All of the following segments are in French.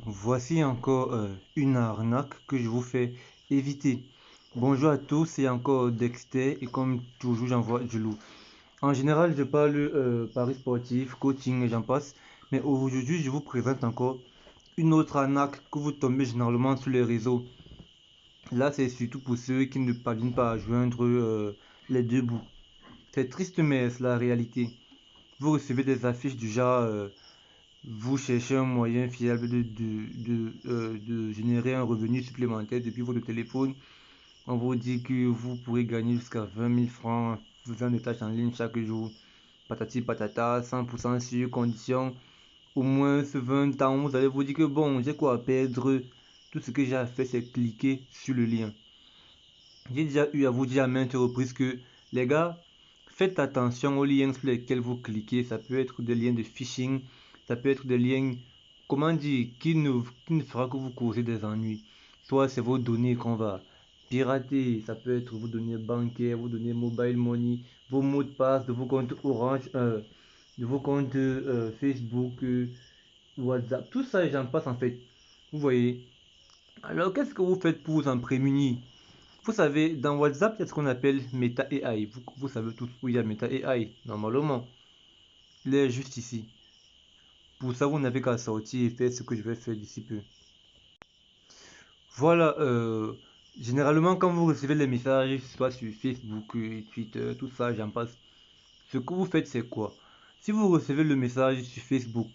Voici encore une arnaque que je vous fais éviter. Bonjour à tous, c'est encore Dexter et comme toujours j'envoie du loup. En général je parle paris sportif, coaching et j'en passe. Mais aujourd'hui je vous présente encore une autre arnaque que vous tombez généralement sur les réseaux. Là c'est surtout pour ceux qui ne parviennent pas à joindre les deux bouts. C'est triste mais c'est la réalité. Vous recevez des affiches du genre vous cherchez un moyen fiable de générer un revenu supplémentaire depuis votre téléphone. On vous dit que vous pourrez gagner jusqu'à 20 000 francs en faisant des tâches en ligne chaque jour. Patati patata, 100% sur condition. Au moins ce 20 ans, vous allez vous dire que bon, j'ai quoi à perdre. Tout ce que j'ai à faire, c'est cliquer sur le lien. J'ai déjà eu à vous dire à maintes reprises que les gars, faites attention aux liens sur lesquels vous cliquez. Ça peut être des liens de phishing, ça peut être des liens, comment dire, qui ne fera que vous causer des ennuis. Soit c'est vos données qu'on va pirater, ça peut être vos données bancaires, vos données mobile money, vos mots de passe de vos comptes Orange, de vos comptes Facebook, WhatsApp, tout ça j'en passe en fait. Vous voyez. Alors qu'est-ce que vous faites pour vous en prémunir? Vous savez, dans WhatsApp, il y a ce qu'on appelle Meta AI. Vous savez tous où il y a Meta AI. Normalement, il est juste ici. Pour ça, vous n'avez qu'à sortir et faire ce que je vais faire d'ici peu. Voilà, généralement, quand vous recevez les messages, soit sur Facebook, Twitter, tout ça, j'en passe, ce que vous faites, c'est quoi? Si vous recevez le message sur Facebook,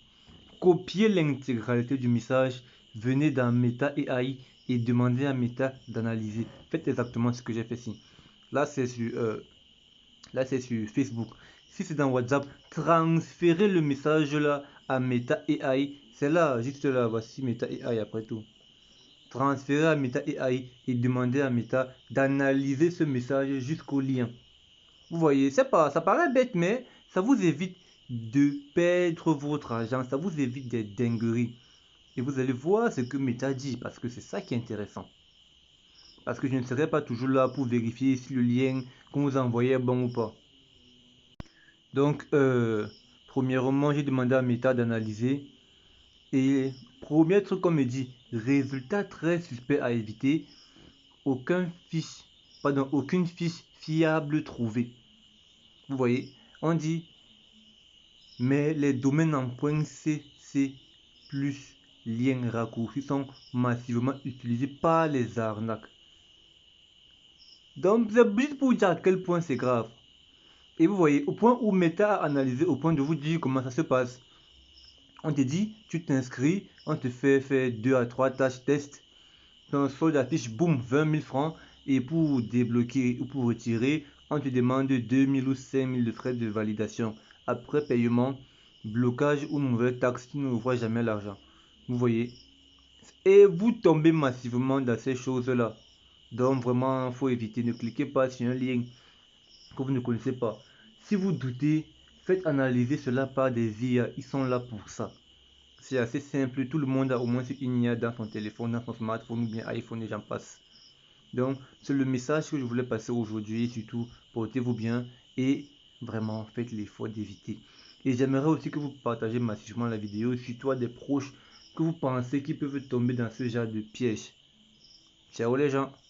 copiez l'intégralité du message, venez dans Meta AI et demandez à Meta d'analyser. Faites exactement ce que j'ai fait ici. Là, c'est sur Facebook. Si c'est dans WhatsApp, transférez le message là à Meta AI. C'est là, juste là, voici Meta AI après tout. Transférez à Meta AI et demandez à Meta d'analyser ce message jusqu'au lien. Vous voyez, c'est pas, ça paraît bête, mais ça vous évite de perdre votre argent, ça vous évite des dingueries. Et vous allez voir ce que Meta dit, parce que c'est ça qui est intéressant. Parce que je ne serai pas toujours là pour vérifier si le lien qu'on vous envoyait est bon ou pas. Donc, premièrement, j'ai demandé à Meta d'analyser. Et premier truc qu'on me dit, résultat très suspect à éviter, aucune fiche fiable trouvée. Vous voyez, on dit, mais les domaines en .cc plus liens raccourcis sont massivement utilisés par les arnaques. Donc, c'est juste pour dire à quel point c'est grave. Et vous voyez, au point où Meta a analysé, au point de vous dire comment ça se passe. On te dit, tu t'inscris, on te fait faire 2 à 3 tâches test. Ton solde affiche, boum, 20 000 francs. Et pour débloquer ou pour retirer, on te demande 2 000 ou 5 000 de frais de validation. Après paiement, blocage ou nouvelle taxe, tu ne vois jamais l'argent. Vous voyez. Et vous tombez massivement dans ces choses-là. Donc vraiment, il faut éviter. Ne cliquez pas sur un lien que vous ne connaissez pas. Si vous doutez, faites analyser cela par des IA. Ils sont là pour ça. C'est assez simple, tout le monde a au moins une IA dans son téléphone, dans son smartphone ou bien iPhone et j'en passe. Donc, c'est le message que je voulais passer aujourd'hui. Surtout, portez-vous bien et vraiment faites l'effort d'éviter. Et j'aimerais aussi que vous partagez massivement la vidéo, surtout à des proches que vous pensez qui peuvent tomber dans ce genre de piège. Ciao les gens!